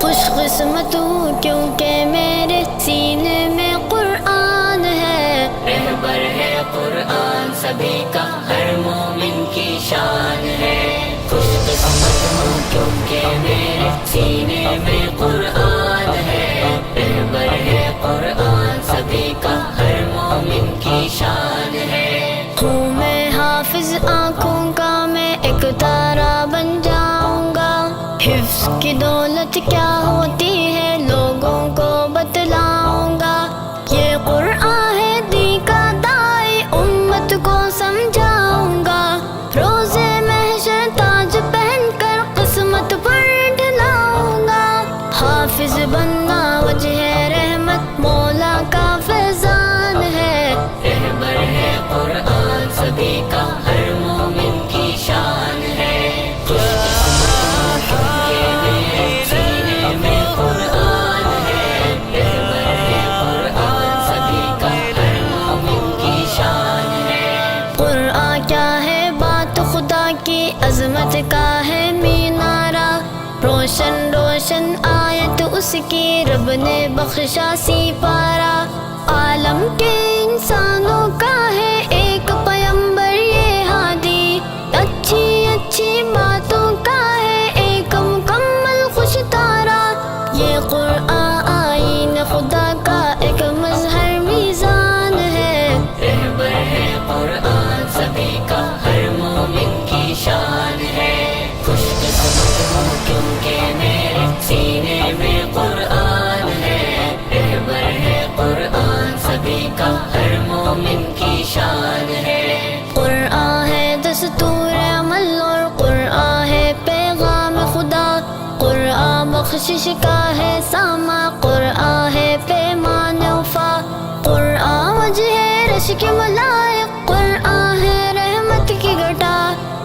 خوش قسمت ہوں کیونکہ میرے سینے میں قرآن ہے، رہبر ہے قرآن سبھی کا ہر مومن کی شان ہے۔ خوش قسمت ہوں کیونکہ میرے سینے میں قرآن ہے، رہبر ہے قرآن سبھی کا ہر مومن کی شان ہے۔ ہوں میں حافظ آنکھوں کا، میں ایک تارا بن جاؤں گا، حفظ کی دولت کیا ہوتی ہے لوگوں کو بتلاؤں گا، یہ قرآن ہے دین کا داعی امت کو سمجھاؤں گا، روزے محشر تاج پہن کر قسمت پر ڈھلاؤں گا، حافظ بننا وجہ رحمت مولا کا فیضان ہے، رہبر ہے قرآن سبھی کا ہر مومن کی شان ہے۔ عظمت کا ہے مینارہ، روشن روشن آیت اس کی رب نے بخشا سی پارا، عالم کے انسانوں کا ہے ایک پیمبر یہ ہادی، اچھی اچھی باتوں کا ہے ایک مکمل خوش تارا، یہ قرآن آئین خدا کا ایک مظہر میزان ہے، رہبر ہے قرآن سبھی کا ہر مومن کی شان ہے۔ خوش قسمت ہوں کیونکہ میرے سینے میں قرآن ہے، رہبر ہے قرآن سبھی کا ہر مومن کی شان ہے۔ قرآن ہے دستور عمل اور قرآن ہے پیغام خدا، قرآن بخشش کا ہے ساما، قرآن ہے پیمان وفا، قرآن وجہ ہے رش کے ملائک، قرآن ہے رحمت کی گھٹا،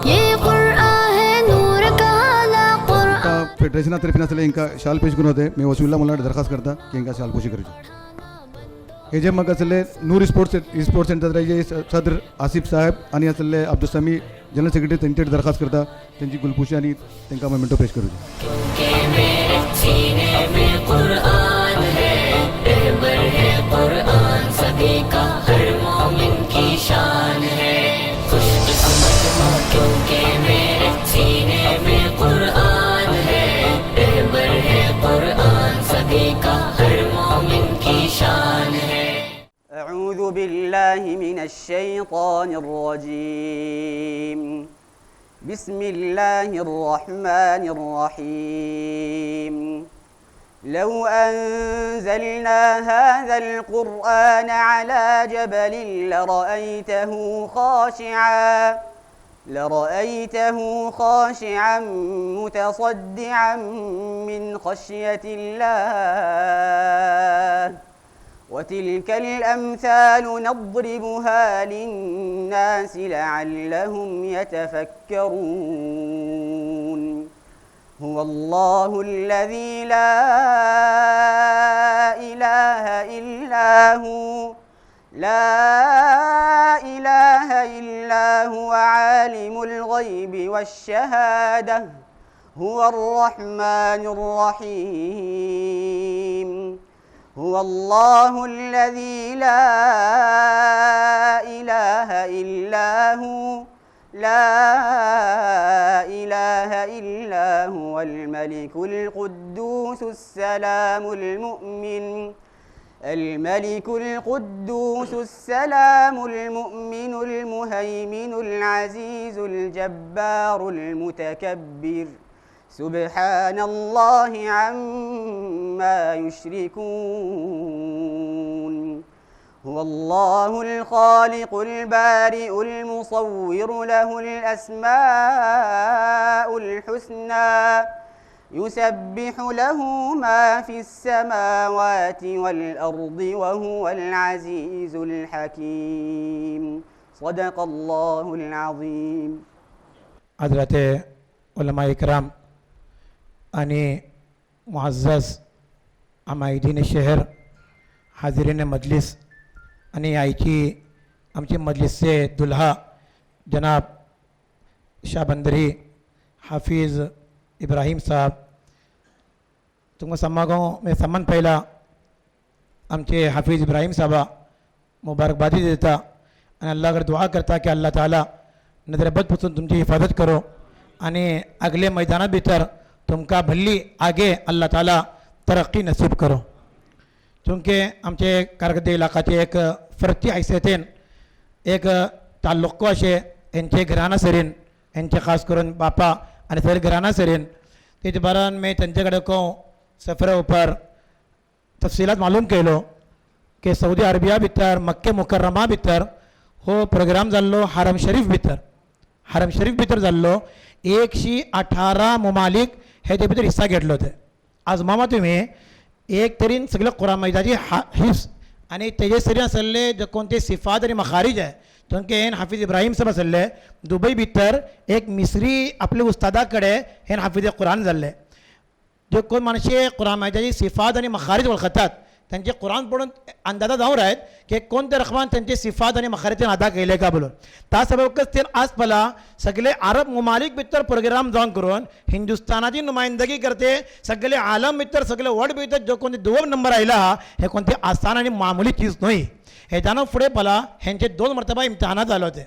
یہ قرآن ہے نور کا حالا، قرآن ఫెడరేషన్ తరఫున అసలు ఇంకా షాల్ పేసుకున్నదే మేము వసూల్లా మొన్న దరఖాస్తు करता कि इनका शाल पोशी करू हेजे मग असले नूर स्पोर्ट्स सेंटर सदर आसिफ साहेब आणि असले अब्दुल समी जनरल सेक्रेटरी त्यांची दरखास्त करता त्यांची गुलपोशी आणि त्यांना मोमेंटो पेश करू क्योंकि मेरे सीने में कुरान है, रहबर है कुरान सभी का हर मोमिन की शान है। खुश किस्मत हूँ क्योंकि मेरे सीने में कुरान है, रहबर है कुरान सभी का हर मोमिन की शान है। أعوذ بالله من الشيطان الرجيم، بسم الله الرحمن الرحيم، لو أنزلنا هذا القرآن على جبل لرأيته خاشعا متصدعا من خشية الله، وتلك الأمثال نضربها للناس لعلهم يتفكرون، هو الله الذي لا إله إلا هو عالم الغيب والشهادة، هو الرحمن الرحيم، هو الله الذي لا إله إلا هو الملك القدوس السلام المؤمن المهيمن العزيز الجبار المتكبر، سبحان الله عما يشركون، هو الله الخالق البارئ المصور له الأسماء الحسنى، يسبح له ما في السماوات والأرض وهو العزيز الحكيم، صدق الله العظيم۔ حضرت علماء اکرام आणि मुअज्जज आमायदीन शहर, हाजिरीन मजलिस आणि आमची मजलिसचे दुल्हा जनाब शाबंदरी हाफिज इब्राहिम साहब, तुमकां समागो सम्मान पयला आमचे हाफीज इब्राहीम साहबा मुबारकबादी देता आणि अल्लाह कडेन दुआ करता की अल्लाह ताला नदरेबद पासून तुमची हिफाजत करो आणि अगले मैदानात भितर तुमकां भल्ली आगे अल्लाह ताला तरक्की नसीब करो. चूंकि आमचे कारगर्दी इलाकाचे एक फरती हैसियतेन एक ताल्लुको अशे हेंचे घराना सरीन हेंचे खास करून बापा आनी सगळे घराना सरीन तेजे बारान मैं तेंचे कडेन को सफर ऊपर तफसिलात मालूम केलो की सौदी अरेबिया भितर मक्के मुकर्रमा भितर हो प्रोग्राम जाल्लो हरम शरीफ भितर जाल्लो 118 मुमालीक हेजे भितर हिस्सा घेतलो ते. आज मामा तुम्ही एक तरेन सगळे कुरान मजिदाची हिफ्स आनी तेजे सरी आसले जे कोणते सिफात आनी मखारीज आहे चूंकि हेन हाफीज इब्राहीम साहब आसले दुबई भितर एक मिस्री आपले उस्तादा कडेन हेन हाफीज कुरान जाल्ले. जे कोण माणसे कुरान मजिदाची सिफात आनी मखारीज वळखतात त्यांचे कुरान पढून अंदाजा जाऊन आहेत की कोणत्या रकमान त्यांचे सिफात आणि मखारीतून अदा केले का बोलून त्या सबबकच ते आज पला सगळे अरब मुमालिक भितर प्रोग्राम जाऊन करून हिंदुस्थानाची नुमाइंदगी करते सगळे आलम भितर सगळे वर्ल्ड भितर जो कोणते 2 नंबर आयला हे कोणते आसान आणि मामुली चीज नाही. हे जाणं पुढे पला ह्यांचे 2 मर्तबा इम्तिहानात झाले होते.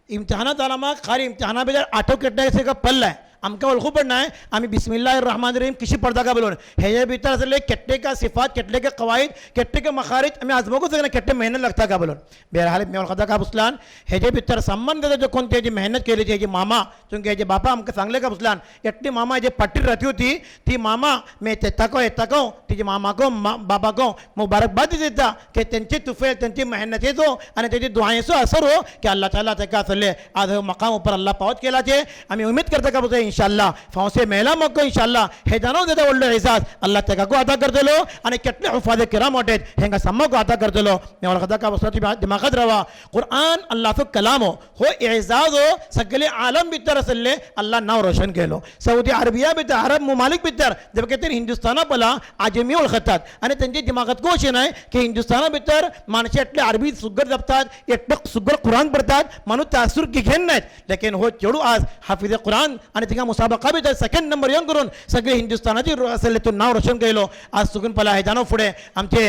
इम्तिहानात आला मग खाली इम्तिहाना भितर आठव केटण्याचे का पल्ला आहे आमकां वळखू पडना आमी बिस्मिल्लाहिर रहमानिर रहीम कशी पडता का बोलून हे भितर असले केट्टे का सिफात केट्ले का कवायद केट्टे का मखारीज आमी आजमोगूच जायना केट्टे मेहनत लागता का बोलून. बेरहाल मी वळखता का बुसलान हेजे भितर सम्मान देता जो कोण तेजी मेहनत केली हेजी मामा चूंकि हेजे बापा आमकां सांगले का बुसलान एट्टी मामा हेजे पट्टी राहती होती ती मामा मैं येताको तिजे मामाको बाबाको मुबारकबादी देता की त्यांची तुफेल त्यांची मेहनतीचो आणि तेजी दुआयेचो असर हो की अल्लाह ताला तेका असले आज मकाम ऊपर अल्लाह पावत केला छे. आमी उम्मीद करता का बुसलान इंशाअल्लाह फांसे मेला मक्को इंशाअल्लाह हे जानो देता व्हडलो एजाज अल्लाह तेका को अदा करतलो आणि केटले हुफाजे किराम वाटेत हेंगा सम्माको अदा करतलो. मी वळखता का बसती दिमागात रावा कुरान अल्लाहचो कलाम हो एजाज हो सगळे आलम भितर असले अल्लाह नाव रोशन केलो. सौदी अरेबिया भितर अरब मुमालिक भितर जबकि ते हिंदुस्थाना पला आजमी वळखतात आणि त्यांच्या दिमागात को अशें नाही की हिंदुस्थाना भितर माणसे एटले अरबी सुग्गर जपतात एटले सुग्गर कुरान पडतात माणूस तासूर घेन नाहीत लेकिन हो चेडू आज हाफिज कुरान आणि तिका मुसाबका भितर 2nd नंबर येऊन करून सगळे हिंदुस्थानाची असले तो नाव रोशन केलो. आज सुगून पला हे जाणो फुडें आमचे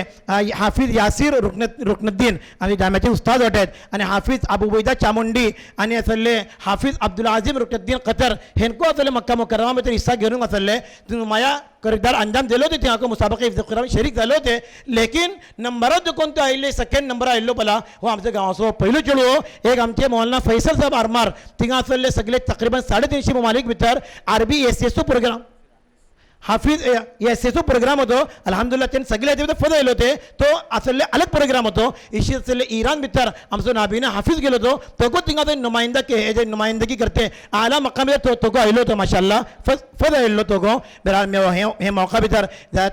हाफिज यासीर रुकनुद्दीन आनी जाम्याचे उस्ताद वाटेत आणि हाफिज अबू उबैदा चामुंडी आणि असले हाफिज अब्दुल आजीम रुकनुद्दीन कतर हेनको असले मक्का मुकर्रमा भितर हिस्सा घेवन असले माया करदार अंजाम दिले होते हाका मुसाबका हिफ्ज कुरान शरीक झाले होते लेकिन नंबरात जो कोणते आयिल्ले 2nd नंबर आयिल्लो पला हो आमच्या गांवाचो पयलो चेडू एक आमचे मौलाना फैसल साहब आरमार थिंगा असले सगळे तकरीबन 350 मुमालिक भितर अरबी एसएसओ प्रोग्राम हाफिज एसएसओ प्रोग्राम होतो अल्हम्दुलिल्लाह त्यांनी सगळे ते फद आयलो होते तो असले अलग प्रोग्राम होतो इशी असले इरान भितर आमचो नाबीने हाफिज गेलो होतो तो थिंगा तो नुमाइंदा के हे जे नुमाइंदगी करते आला मकाम तो आयलो होतो माशाअल्लाह फद आयलो तो गो बहरहाल मैं हे मौका भितर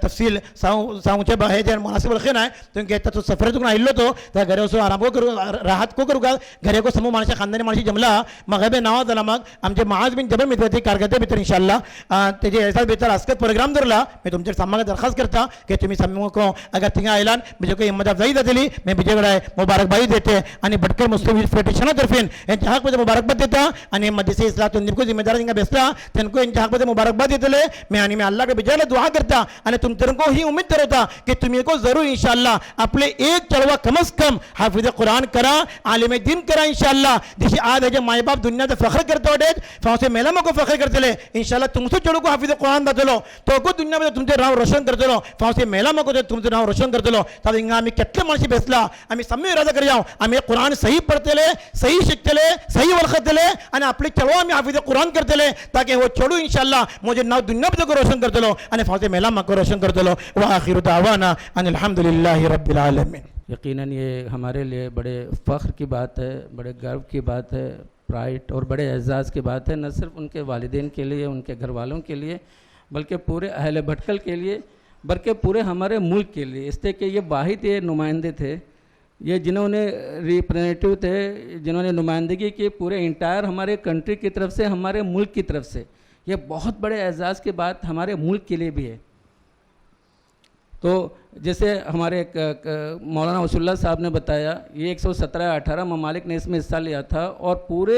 तफसील सांगचे हे जे मुनासिब रखेन आहे तुमके तो सफर आयलो तो त्या घरे वचून आराम को करू राहत को करू का घरे को समूह माणसे खानदानी माणसे जमला मगबे नाव झाला मग आमचे महाज बिन जबल मित्रती कारगते भितर इंशाअल्लाह तेजे ऐसा भितर आसकत प्रोग्राम धरला मैं तुमचे सामने दरखास्त करता कि तुम्ही समूह को अगर थिंगा आयलान मुझे कोई हिम्मत अफजाई जातली मैं बिजेकडे मुबारकबादी देते आणि भटकर मुस्लिम फेडरेशन तर्फेन यांच्या हक मध्ये मुबारकबाद देता आणि मदरसे इस्लाम निमको जिम्मेदार हिंगा बेसला त्यांको यांच्या हक मध्ये मुबारकबाद देतले मैं अल्लाह के बिजाला दुआ करता आणि तुमको ही उम्मीद करता कि तुम्ही को जरूर इंशाअल्लाह आपले एक चळवा कमस कम हाफिज कुरान करा आलिम दीन करा इंशाअल्लाह दिशी आज हे माय बाप दुनियाचा फखर करता वाटेत फावसे मेला को फखर करतले इंशाअल्लाह तुमचो चळू को हाफिज कुरान दातलो तो को दुनिया में तुमचे नाव रोशन करतलो फावसे मेला मको तुमचे नाव रोशन करतलो तब हिंगा आम्ही केटले माणसे बेसला आम्ही सम्य इरादा करी जाऊ आम्ही कुरान सही पडतले सही शिकतले सही वळखतले आणि आपले चळवा आम्ही हाफिज कुरान करतले ताकि वो चढू इंशाअल्लाह मुझे नाव दुनिया में रोशन करतलो आणि फावसे मेला मको रोशन करतलो व आखिर दावाना अनिल हम्दुलिल्लाहि रब्बिल आलमीन. यकीनन ये हमारे लिए बड़े फ़ख्र की बात है, बड़े गर्व की बात है, प्राइड और बड़े एजाज़ की बात है, न सिर्फ उनके वालिदैन के लिए उनके घर वालों के लिए बल्कि पूरे अहले भटकल के लिए बल्कि पूरे हमारे मुल्क के लिए. इसलिए कि ये वाहिद ये नुमाइंदे थे ये जिन्होंने रिप्रेजेंटेटिव थे जिन्होंने नुमाइंदगी की पूरे इंटायर हमारे कंट्री की तरफ से हमारे मुल्क की तरफ से. ये बहुत बड़े एजाज़ की बात हमारे मुल्क के लिए भी है. तो जैसे हमारे मौलाना वसूल्ला साहब ने बताया ये 117-18 ममालिक ने इसमें हिस्सा लिया था और पूरे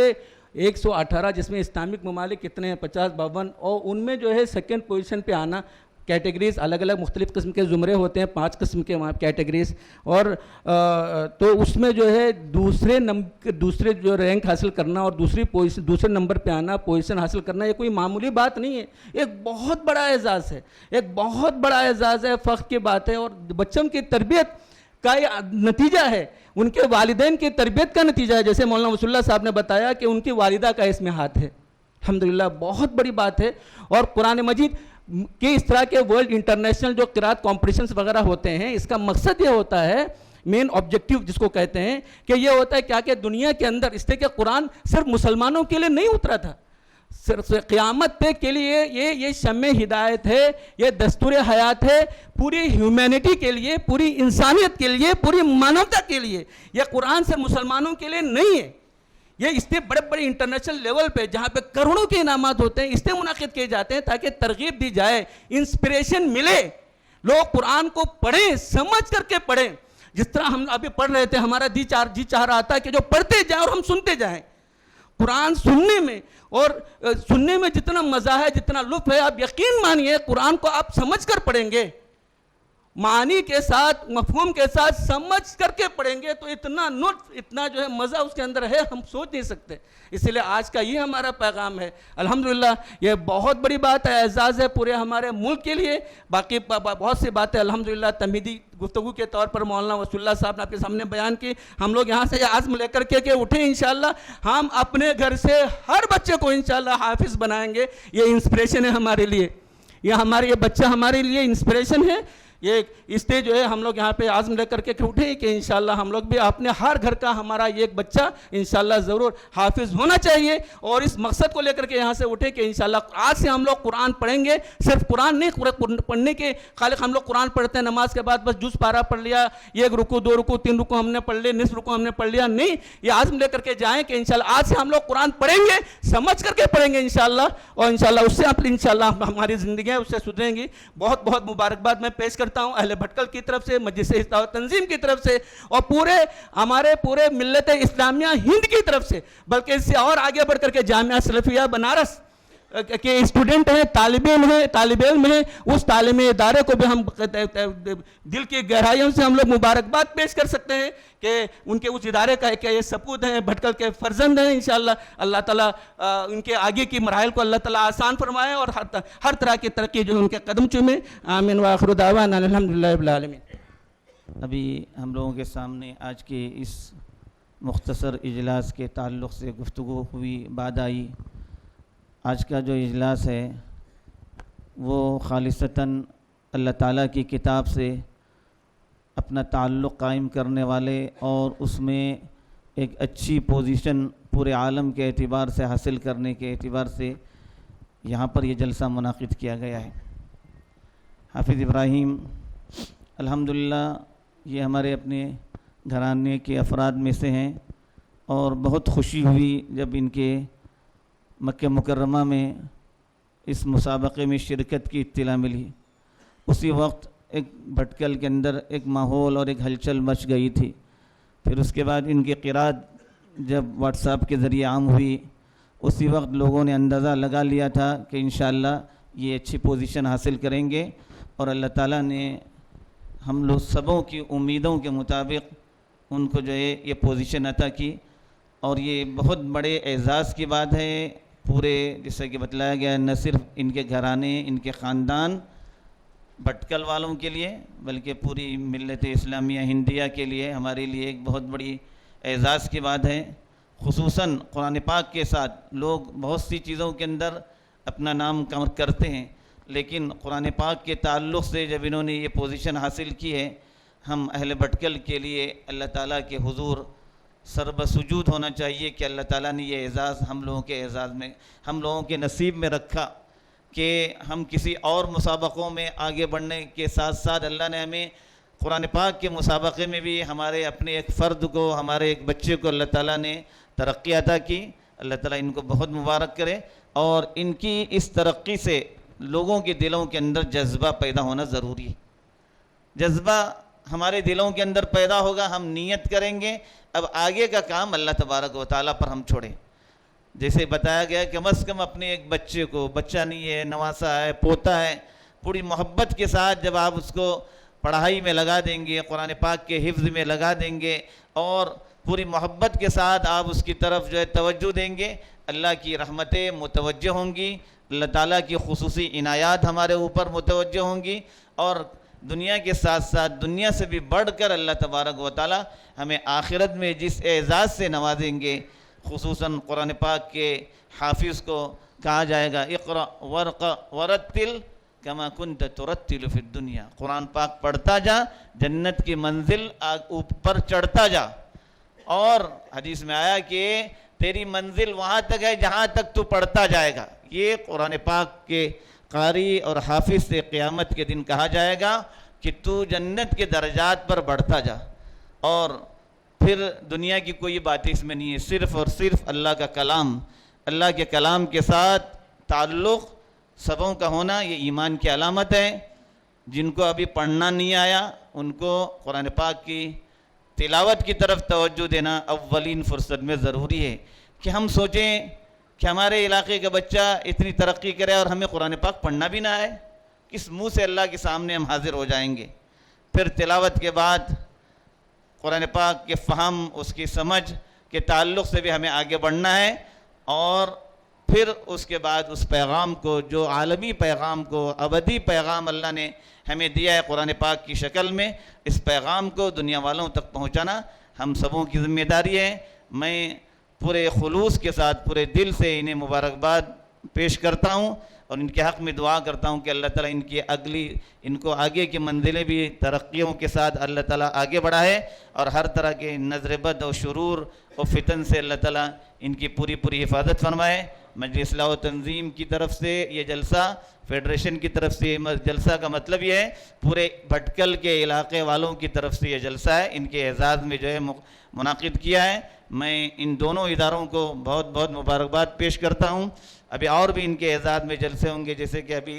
118 जिसमें इस्लामिक ममालिक कितने हैं 50-52 और उनमें जो है 2nd पोजीशन पे आना कैटेगरीज अलग अलग मुख्तलिफ़ किस्म के ज़ुमरे होते हैं, 5 किस्म के वहाँ कैटेगरीज, और तो उसमें जो है दूसरे जो रैंक हासिल करना और दूसरे नंबर पे आना, पोजीशन हासिल करना, ये कोई मामूली बात नहीं है, एक बहुत बड़ा एजाज़ है, एक बहुत बड़ा एजाज़ है, फ़ख्र की बात है। और बच्चों की तरबियत का ये नतीजा है, उनके वालिदैन की तरबियत का नतीजा है। जैसे मौलाना वसूलुल्लाह साहब ने बताया कि उनकी वालिदा का इसमें हाथ है, अल्हम्दुलिल्लाह, बहुत बड़ी बात है। और कुरान मजीद के इस तरह के वर्ल्ड इंटरनेशनल जो क़िराअत कॉम्पिटिशन्स वगैरह होते हैं, इसका मकसद ये होता है, मेन ऑब्जेक्टिव जिसको कहते हैं, कि ये होता है क्या कि दुनिया के अंदर इसलिए कि कुरान सिर्फ मुसलमानों के लिए नहीं उतरा था, सिर्फ क़यामत पे के लिए ये शम्मे हिदायत है, ये दस्तूर हयात है, पूरी ह्यूमैनिटी के लिए, पूरी इंसानियत के लिए, पूरी मानवता के लिए। यह कुरान सिर्फ मुसलमानों के लिए नहीं है, ये इसलिए बड़े बड़े इंटरनेशनल लेवल पे जहाँ पे करोड़ों के इनामात होते हैं इसलिए मुनाकिद किए जाते हैं ताकि तरगीब दी जाए, इंस्पिरेशन मिले, लोग कुरान को पढ़ें, समझ करके पढ़ें। जिस तरह हम अभी पढ़ रहे थे, हमारा जी चाह रहा था कि जो पढ़ते जाएं और हम सुनते जाएं। कुरान सुनने में जितना मज़ा है, जितना लुत्फ़ है, आप यकीन मानिए कुरान को आप समझ कर पढ़ेंगे, मानी के साथ, मफ़हूम के साथ समझ करके पढ़ेंगे तो इतना लुत्फ़, इतना जो है मज़ा उसके अंदर है, हम सोच नहीं सकते। इसलिए आज का ये हमारा पैगाम है। अल्हम्दुलिल्लाह ये बहुत बड़ी बात है, एजाज़ है पूरे हमारे मुल्क के लिए। बाकी बहुत सी बातें अल्हम्दुलिल्लाह तमहीदी गुफ्तगू के तौर पर मौलाना वसूलुल्लाह साहब ने आपके सामने बयान की। हम लोग यहाँ से आज़्म लेकर के उठे, इंशाअल्लाह हम अपने घर से हर बच्चे को इंशाअल्लाह हाफिज़ बनाएंगे। ये इंस्पिरेशन है हमारे लिए, ये बच्चा हमारे लिए इंस्पिरेशन है। ये इसलिए जो है हम लोग यहाँ पे आज़म लेकर के उठे कि इंशाअल्लाह हम लोग भी अपने हर घर का हमारा ये एक बच्चा इंशाअल्लाह ज़रूर हाफिज़ होना चाहिए। और इस मकसद को लेकर के यहाँ से उठे कि इंशाअल्लाह आज से हम लोग कुरान पढ़ेंगे। सिर्फ कुरान नहीं पढ़ने के खालिक हम लोग कुरान पढ़ते हैं, नमाज के बाद बस जुज़ पारा पढ़ लिया, 1 रुकू 2 रुकू 3 रुकू हमने पढ़ लिए, निस्फ रुकू हमने पढ़ लिया, नहीं, ये आज़म लेकर के जाएँ कि इंशाअल्लाह आज से हम लोग कुरान पढ़ेंगे, समझ करके पढ़ेंगे इंशाअल्लाह, और इंशाअल्लाह उससे अपनी इंशाअल्लाह हमारी ज़िंदगी उससे सुधरेंगी। बहुत बहुत मुबारकबाद मैं पेश करता हूँ अहले भटकल की तरफ से, मजलिस इस्लाह तंजीम की तरफ से, और हमारे पूरे मिल्लत इस्लामिया हिंद की तरफ से, बल्कि इससे और आगे बढ़ करके जामिया सलफिया बनारस के स्टूडेंट हैं, तालिब इल्म हैं, उस तालीमी इदारे को भी हम दिल की गहराइयों से हम लोग मुबारकबाद पेश कर सकते हैं कि उनके उस इदारे का एक ये सपूत हैं, भटकल के फर्जंद हैं। इंशाअल्लाह अल्लाह ताला उनके आगे की मराहिल को अल्लाह ताला आसान फरमाए और हर तरह की तरक्की जो उनके कदम चूमे। आमीन व आखिरु दावाना अल्हम्दुलिल्लाहि रब्बिल आलमीन। अभी हम लोगों के सामने आज के इस मुख्तसर इजलास के ताल्लुक़ से गुफ्तगू हुई, बात आई। आज का जो इजलास है वो खालिसतन अल्लाह ताला की किताब से अपना ताल्लुक़ कायम करने वाले और उसमें एक अच्छी पोजीशन पूरे आलम के एतबार से हासिल करने के एतबार से यहाँ पर ये जलसा मुनाकिद किया गया है। हाफिज़ इब्राहीम अल्हम्दुलिल्लाह ये हमारे अपने घराने के अफराद में से हैं और बहुत खुशी हुई जब इनके मक्का मुकर्रमा में इस मुसाबक़े में शिरकत की इत्तिला मिली। उसी वक्त एक भटकल के अंदर एक माहौल और एक हलचल मच गई थी। फिर उसके बाद इनकी क़िरात जब व्हाट्सएप के ज़रिए आम हुई, उसी वक्त लोगों ने अंदाज़ा लगा लिया था कि इंशाअल्लाह ये अच्छी पोजीशन हासिल करेंगे और अल्लाह ताला ने हम लोग सबों की उम्मीदों के मुताबिक उनको जो है ये पोजीशन अता की। और ये बहुत बड़े एज़ाज़ की बात है पूरे, जैसे कि बतलाया गया, न सिर्फ इनके घराने, इनके ख़ानदान भटकल वालों के लिए बल्कि पूरी मिल्लत इस्लामिया हिंदिया के लिए, हमारे लिए एक बहुत बड़ी एज़ाज़ की बात है। खुसूसन कुरान पाक के साथ लोग बहुत सी चीज़ों के अंदर अपना नाम करते हैं, लेकिन कुरान पाक के ताल्लुक़ से जब इन्होंने ये पोजीशन हासिल की है, हम अहले भटकल के लिए अल्लाह ताला के हुजूर सरबसुजूद होना चाहिए कि अल्लाह ताला ने ये एज़ाज़ हम लोगों के एज़ाज़ में, हम लोगों के नसीब में रखा कि हम किसी और मुसाबक़ों में आगे बढ़ने के साथ साथ अल्लाह ने हमें कुरान पाक के मुसाबक़े में भी हमारे अपने एक फ़र्द को, हमारे एक बच्चे को अल्लाह ताला ने तरक्की अता की। अल्लाह ताला इनको बहुत मुबारक करे और इनकी इस तरक्की से लोगों के दिलों के अंदर जज्बा पैदा होना ज़रूरी है। जज्बा हमारे दिलों के अंदर पैदा होगा, हम नीयत करेंगे, अब आगे का काम अल्लाह तबारक व तआला पर हम छोड़ें। जैसे बताया गया कम अज़ कम अपने एक बच्चे को, बच्चा नहीं है, नवासा है, पोता है, पूरी मोहब्बत के साथ जब आप उसको पढ़ाई में लगा देंगे, कुरान पाक के हिफ्ज़ में लगा देंगे और पूरी मोहब्बत के साथ आप उसकी तरफ जो है तवज्जो देंगे, अल्लाह की रहमतें मुतवज्जह होंगी, अल्लाह ताला की खुसूसी इनायात हमारे ऊपर मुतवज्जह होंगी और दुनिया के साथ साथ दुनिया से भी बढ़कर अल्लाह तबारक व तआला हमें आखिरत में जिस एज़ाज़ से नवाजेंगे, खुसूसन कुरान पाक के हाफिज़ को कहा जाएगा इक़रा वर्क़ वरत्तिल कमा कुन्त तुरत्तिलु फिद दुनिया, कुरान पाक पढ़ता जा, जन्नत की मंजिल ऊपर चढ़ता जा। और हदीस में आया कि तेरी मंजिल वहाँ तक है जहाँ तक तू पढ़ता जाएगा। ये कुरान पाक के कारी और हाफिज से क़यामत के दिन कहा जाएगा कि तू जन्नत के दर्जात पर बढ़ता जा। और फिर दुनिया की कोई बात इसमें नहीं है, सिर्फ़ और सिर्फ अल्लाह का कलाम, अल्लाह के कलाम के साथ ताल्लुक़ सबों का होना ये ईमान की अलामत है। जिनको अभी पढ़ना नहीं आया उनको कुरान पाक की तिलावत की तरफ तवज्जो देना अव्वलीन फुर्सत में ज़रूरी है कि हम सोचें कि हमारे इलाके का बच्चा इतनी तरक्की करे और हमें कुरान पाक पढ़ना भी ना आए, किस मुंह से अल्लाह के सामने हम हाजिर हो जाएंगे। फिर तिलावत के बाद कुरान पाक के फ़हम, उसकी समझ के ताल्लुक़ से भी हमें आगे बढ़ना है और फिर उसके बाद उस पैगाम को, जो आलमी पैगाम को, अबदी पैगाम अल्लाह ने हमें दिया है कुरान पाक की शक्ल में, इस पैगाम को दुनिया वालों तक पहुँचाना हम सबों की ज़िम्मेदारी है। मैं पूरे खुलूस के साथ पूरे दिल से इन्हें मुबारकबाद पेश करता हूँ और इनके हक़ में दुआ करता हूँ कि अल्लाह ताला इनको आगे की मंजिलें भी तरक्कियों के साथ अल्लाह ताला आगे बढ़ाए और हर तरह के नज़र बद और शुरूर और फितन से अल्लाह ताला इनकी पूरी हिफाजत फरमाए। मजलिस इस्लाह व तंज़ीम की तरफ से ये जलसा, फेडरेशन की तरफ से जलसा का मतलब ये है पूरे भटकल के इलाके वालों की तरफ से ये जलसा है, इनके एजाज़ में जो है मुनाकिद किया है। मैं इन दोनों इदारों को बहुत बहुत मुबारकबाद पेश करता हूँ। अभी और भी इनके एजाज़ में जलसे होंगे, जैसे कि अभी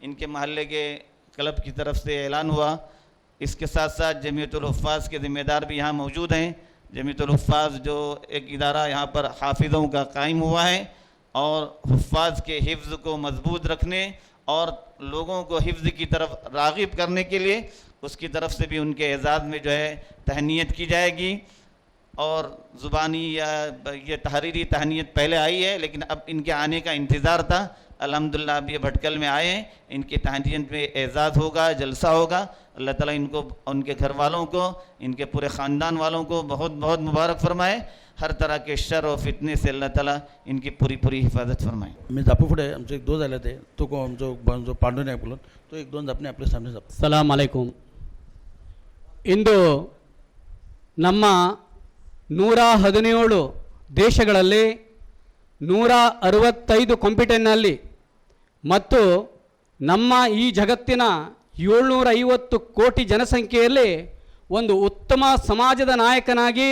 इनके महल्ले के क्लब की तरफ से ऐलान हुआ। इसके साथ साथ जमीयतुल हुफ़्फ़ाज़ के ज़िम्मेदार भी यहाँ मौजूद हैं। जमीयतुल हुफ़्फ़ाज़ जो एक इदारा यहाँ पर हाफिज़ों का कायम हुआ है और हुफ़्फ़ाज़ के हिफ्ज़ को मजबूत रखने और लोगों को हिफ्ज़ की तरफ राग़िब करने के लिए उसकी तरफ से भी उनके एजाज़ में जो है तहनीत की जाएगी। और ज़ुबानी या ये तहरीरी तहनीत पहले आई है, लेकिन अब इनके आने का इंतज़ार था। अल्हम्दुलिल्लाह अब ये भटकल में आए हैं, इनकी तहनीत में एजाज़ होगा, जलसा होगा। अल्लाह ताला इनको, उनके घर वालों को, इनके पूरे ख़ानदान वालों को बहुत बहुत मुबारक फरमाए। हर तरह के शर और फितने से अल्लाह ताला इनकी पूरी हिफाजत फरमाए। मी जापू पुढे आमचे एक दोन झाले ते तो जो पांडू नाही बोलून तो एक दोन आपने आपल्या सामने जाप. ಸಲಾಮ್ ಅಲೈಕುಂ. ಇಂದು ನಮ್ಮ 117 ದೇಶಗಳಲ್ಲಿ 165 ಕಾಂಪಿಟೆಂಟ್ನಲ್ಲಿ ಮತ್ತು ನಮ್ಮ ಈ ಜಗತ್ತಿನ 750 ಕೋಟಿ ಜನಸಂಖ್ಯೆಯಲ್ಲಿ ಒಂದು ಉತ್ತಮ ಸಮಾಜದ ನಾಯಕನಾಗಿ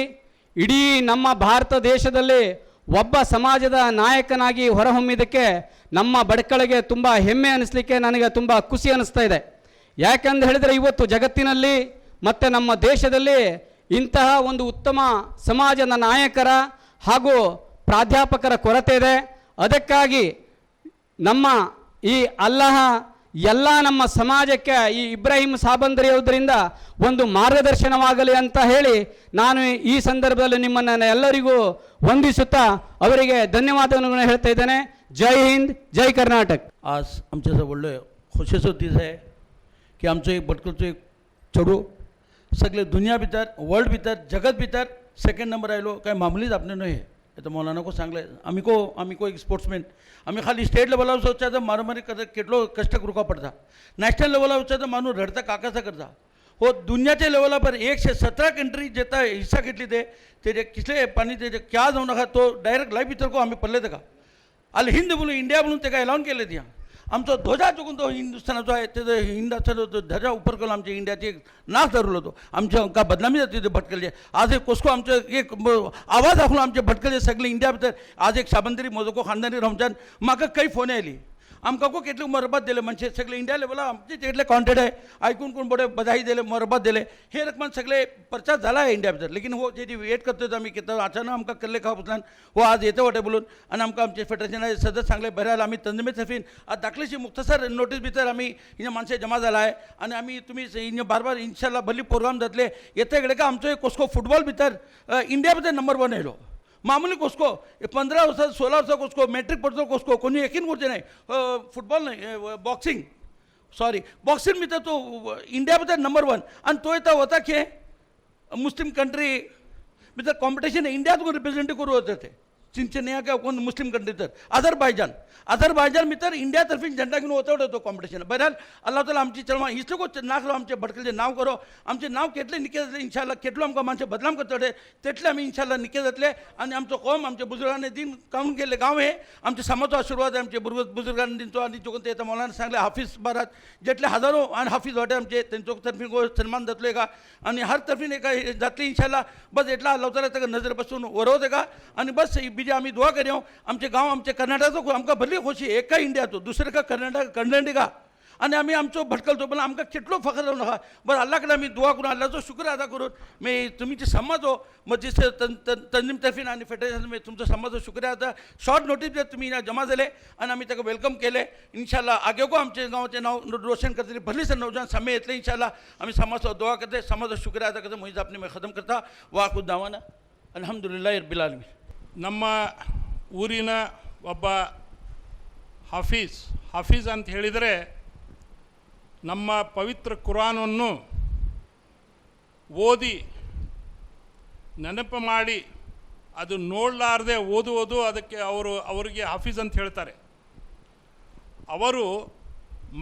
ಇಡೀ ನಮ್ಮ ಭಾರತ ದೇಶದಲ್ಲಿ ಒಬ್ಬ ಸಮಾಜದ ನಾಯಕನಾಗಿ ಹೊರಹೊಮ್ಮಿದ್ದಕ್ಕೆ ನಮ್ಮ ಬಡಕಳಿಗೆ ತುಂಬ ಹೆಮ್ಮೆ ಅನ್ನಿಸ್ಲಿಕ್ಕೆ ನನಗೆ ತುಂಬ ಖುಷಿ ಅನ್ನಿಸ್ತಾ ಇದೆ. ಯಾಕಂತ ಹೇಳಿದರೆ ಇವತ್ತು ಜಗತ್ತಿನಲ್ಲಿ ಮತ್ತು ನಮ್ಮ ದೇಶದಲ್ಲಿ ಇಂತಹ ಒಂದು ಉತ್ತಮ ಸಮಾಜದ ನಾಯಕರ ಹಾಗೂ ಪ್ರಾಧ್ಯಾಪಕರ ಕೊರತೆ ಇದೆ. ಅದಕ್ಕಾಗಿ ನಮ್ಮ ಈ ಅಲ್ಲಾಹ ಎಲ್ಲ ನಮ್ಮ ಸಮಾಜಕ್ಕೆ ಈ ಇಬ್ರಾಹಿಂ ಸಾಬಂದ್ರಿಯವರಿಂದ ಒಂದು ಮಾರ್ಗದರ್ಶನವಾಗಲಿ ಅಂತ ಹೇಳಿ ನಾನು ಈ ಸಂದರ್ಭದಲ್ಲಿ ನಿಮ್ಮನ್ನು ಎಲ್ಲರಿಗೂ ವಂದಿಸುತ್ತಾ ಅವರಿಗೆ ಧನ್ಯವಾದಗಳನ್ನು ಹೇಳ್ತಾ ಇದ್ದೇನೆ. जय हिंद, जय कर्नाटक. आज आमच्या व्हडले खोशेचो दीस आहे की आमचो एक भटकलचो एक चेडू सगळे दुनिया भितर, वर्ल्ड भितर, जगत भितर सेकंड नंबर आयलो. काय मामुलीच आपणे न्हय. आता मौलाना को सांगले आमी को एक स्पोर्ट्समॅन. आमी खाली स्टेट लेवलार वचता तर मारामारी करता केटलो कष्ट करपा पडटा. नॅशनल लेवलार वचता तर माणूस रडता काकासा करता. हो दुनियाच्या लेवला पर 117 कंट्री जेता हिस्सा घेतली ते किसले पाणी ते क्या जाऊ नका तो डायरेक्ट लाईव्ह भितर को आम्ही पडले का ಅಲ್ಲಿ ಹಿಂದೆ बोलून इंडिया बोलून ते काय लावून केले त्या आमचा ध्वजा चुकून तो हिंदुस्थानाचा आहे ते हिंदाचा तो ध्वजा उपर करून आमच्या इंडियाचे एक नाक धरलो होतो. आमच्या का बदनामी जाते ते भटकले. आज एक कोसको आमचं एक आवाज दाखवून आमचे भटकले सगळे इंडिया भितर. आज एक साबंदरी मोजको खानदानी रमजान म्हाका काही फोन आयली आमकां को केटले मरबत दिले मनशे सगळे इंडिया लेवला आमचे केटले कॉन्टेड आहे ऐकून कोण बडे बधाई दिले मरबत दिले हे रकमान सगळे प्रचार झाला आहे इंडिया भितर लेकिन हो जे वेट करतो आम्ही किती अचानक आमकां केल्ले खा उचलान हो आज येते वाटे बोलून आणि आमकां आमचे फेडरेशनाचे सदस्य सांगले बरे जालें आमी तंजमे तर्फीन आज दाखलीशी मुख्तसर नोटीस भितर आमी हिंगा माणसे जमा जाला आहे आणि आमी तुमी हिंगा बार इन्शाल्लाह भली प्रोग्राम जातले येते कडेन का आमचो एक कोस्को फुटबॉल भितर इंडिया भितर नंबर 1 येयलो मामूली कोस्को 15 वर्सां 16 वर्सां कोस्को मॅट्रिक पडतो कोस्को कोणी यकीन करचे नाही फुटबॉल नाही बॉक्सिंग भितर तो इंडिया भितर नंबर 1 आणि तो येता होता की मुस्लिम कंट्री भितर कॉम्पिटिशन इंडियात रिप्रेझेंट करू होते ते चिंचनिया का कोण मुस्लिम कंट्री तर अझरबायजान भितर इंडिया तर्फे झेंडा घेऊन होता तो कॉम्पिटिशन बहरहाल अल्लाह ताला आमची चळवळ इसलो को नाकलो आमचे भटकलचे नाव करो आमचे नाव केटले निके जातले इंशाल्लाह केटलो आमकां माणसे बदनाम करतले तेटले आमी इंशाल्लाह निके जातले आणि आमचो कौम आमच्या बुजुर्गांनी दिन कावून गेले गांव हे आमच्या समाजाचो आशिर्वाद आमचे बुजुर्गांनी दिनचो आणि जोगून ते मौलाना सांगले हाफीज बारात जेटले हजारो आणि हाफीज वाटे आमचे तेंचो तर्फे सन्मान जातलो का आणि हर तर्फीन एका जातली इंशाल्लाह बस एटला अल्लाह ताला ताका नजर बसून वरवते का आणि बस बीजे आमी दुआ करूं आमचे गांव आमचे कर्नाटकाचो आमकां भरली खोशी एका इंडियाचो दुसरे का कर्नाटका आणि आमी आमचो भटकलतो पण आमकां कितलो फखर जावन आहा बस अल्लाह कडेन आमी दुआ करून अल्लाहचो शुक्र अदा करून मी तुमचे समाजो मस्जिद तंजीम तर्फीन आणि फेडरेशन मी तुमचो समाजो शुक्र अदा शॉर्ट नोटीस भितर तुमी जमा जाले आणि आमी ताका वेलकम केले इंशाल्लाह आगेको आमचे गांवाचें नांव रोशन करतली भरली सर नौजवान समय येतले इंशाल्लाह आमी समाजचो दुआ करते समाजो शुक्र अदा करते मुझे आपने मैं खत्म करता वाखुद दावाना अल्हम्दुलिल्लाहि रब्बिल आलमीन ನಮ್ಮ ಊರಿನ ಒಬ್ಬ ಹಾಫೀಜ್ ಅಂತ ಹೇಳಿದರೆ ನಮ್ಮ ಪವಿತ್ರ ಕುರಾನನ್ನು ಓದಿ ನೆನಪು ಮಾಡಿ ಅದು ನೋಡಲಾರದೆ ಓದುವುದು ಅದಕ್ಕೆ ಅವರಿಗೆ ಹಾಫೀಜ್ ಅಂತ ಹೇಳ್ತಾರೆ. ಅವರು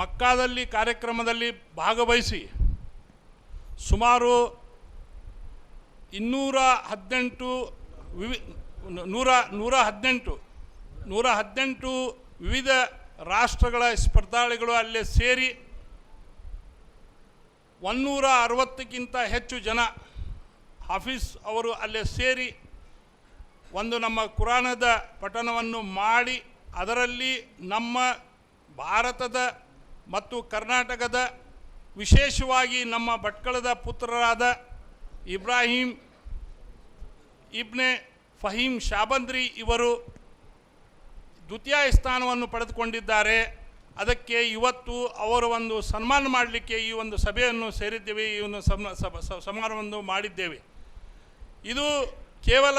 ಮಕ್ಕಾದಲ್ಲಿ ಕಾರ್ಯಕ್ರಮದಲ್ಲಿ ಭಾಗವಹಿಸಿ ಸುಮಾರು 118 ವಿವಿಧ ರಾಷ್ಟ್ರಗಳ ಸ್ಪರ್ಧಾಳುಗಳು ಅಲ್ಲೇ ಸೇರಿ 160ಕ್ಕಿಂತ ಹೆಚ್ಚು ಜನ ಹಾಫೀಜ್ ಅವರು ಅಲ್ಲೇ ಸೇರಿ ಒಂದು ನಮ್ಮ ಕುರಾನದ ಪಠಣವನ್ನು ಮಾಡಿ ಅದರಲ್ಲಿ ನಮ್ಮ ಭಾರತದ ಮತ್ತು ಕರ್ನಾಟಕದ ವಿಶೇಷವಾಗಿ ನಮ್ಮ ಭಟ್ಕಳದ ಪುತ್ರರಾದ ಇಬ್ರಾಹಿಂ ಇಬ್ನೆ ಫಹೀಮ್ ಶಾಬಂದ್ರಿ ಇವರು ದ್ವಿತೀಯ ಸ್ಥಾನವನ್ನು ಪಡೆದುಕೊಂಡಿದ್ದಾರೆ. ಅದಕ್ಕೆ ಇವತ್ತು ಅವರ ಒಂದು ಸನ್ಮಾನ ಮಾಡಲಿಕ್ಕೆ ಈ ಒಂದು ಸಭೆಯನ್ನು ಸೇರಿದ್ದೇವೆ, ಈ ಒಂದು ಸಮಾರಂಭವನ್ನು ಮಾಡಿದ್ದೇವೆ. ಇದು ಕೇವಲ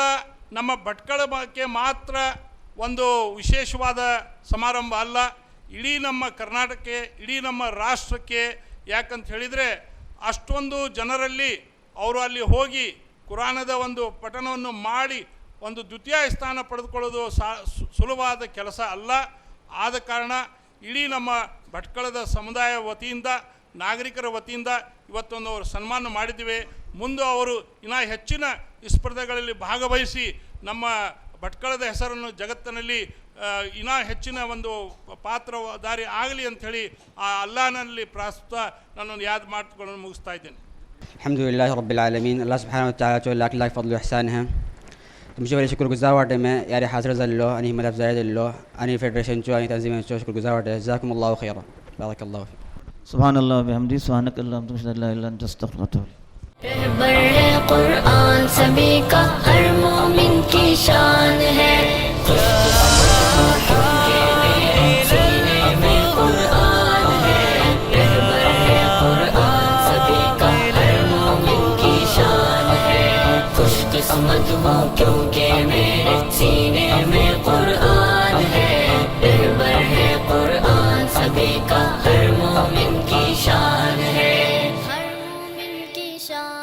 ನಮ್ಮ ಭಟ್ಕಳಕ್ಕೆ ಮಾತ್ರ ಒಂದು ವಿಶೇಷವಾದ ಸಮಾರಂಭ ಅಲ್ಲ, ಇಡೀ ನಮ್ಮ ಕರ್ನಾಟಕಕ್ಕೆ, ಇಡೀ ನಮ್ಮ ರಾಷ್ಟ್ರಕ್ಕೆ. ಯಾಕಂತ ಹೇಳಿದರೆ ಅಷ್ಟೊಂದು ಜನರಲ್ಲಿ ಅವರು ಅಲ್ಲಿ ಹೋಗಿ ಕುರಾನದ ಒಂದು ಪಠಣವನ್ನು ಮಾಡಿ ಒಂದು ದ್ವಿತೀಯ ಸ್ಥಾನ ಪಡೆದುಕೊಳ್ಳೋದು ಸುಲಭವಾದ ಕೆಲಸ ಅಲ್ಲ. ಆದ ಕಾರಣ ಇಡೀ ನಮ್ಮ ಭಟ್ಕಳದ ಸಮುದಾಯ ವತಿಯಿಂದ, ನಾಗರಿಕರ ವತಿಯಿಂದ ಇವತ್ತೊಂದು ಅವರು ಸನ್ಮಾನ ಮಾಡಿದ್ದೇವೆ. ಮುಂದೆ ಅವರು ಇನ್ನೂ ಹೆಚ್ಚಿನ ಸ್ಪರ್ಧೆಗಳಲ್ಲಿ ಭಾಗವಹಿಸಿ ನಮ್ಮ ಭಟ್ಕಳದ ಹೆಸರನ್ನು ಜಗತ್ತಿನಲ್ಲಿ ಇನ್ನೂ ಹೆಚ್ಚಿನ ಒಂದು ಪಾತ್ರಧಾರಿ ಆಗಲಿ ಅಂಥೇಳಿ ಆ ಅಲ್ಲಾಹನಲ್ಲಿ ಪ್ರಾಸ್ತುತ ನನ್ನನ್ನು ಯಾದ್ ಮಾಡಿಕೊಂಡು ಮುಗಿಸ್ತಾ ಇದ್ದೇನೆ. अल्हम्दुलिल्लाह रब्बिल आलमीन. अल्लाह सुब्हानहु व तआला जो लाख लाख फضل و احسان है. तुमचे बड़े शुक्रगुजार वाटे में यार हाजिर जल्लो आणि हिम्मत अफजाई जल्लो आणि फेडरेशन जो आणि तंजीम जो शुक्रगुजार वाटे. जज़ाकुमुल्लाहु खैरा. बारकल्लाहु फीक. सुभानअल्लाह व बिहम्दी सुभानकल्लाहुम्मा तुमशहदु ला इलाहा इल्ला अंता अस्तगफिरुका व अतूबु इलैक. रहबर है कुरान सभी का हर मोमिन की शान है. किस्मत हो क्योंकि मेरे सीने में कुरान है. रहबर है कुरान सभी का हर मोमिन की शान है. हर मोमिन की शान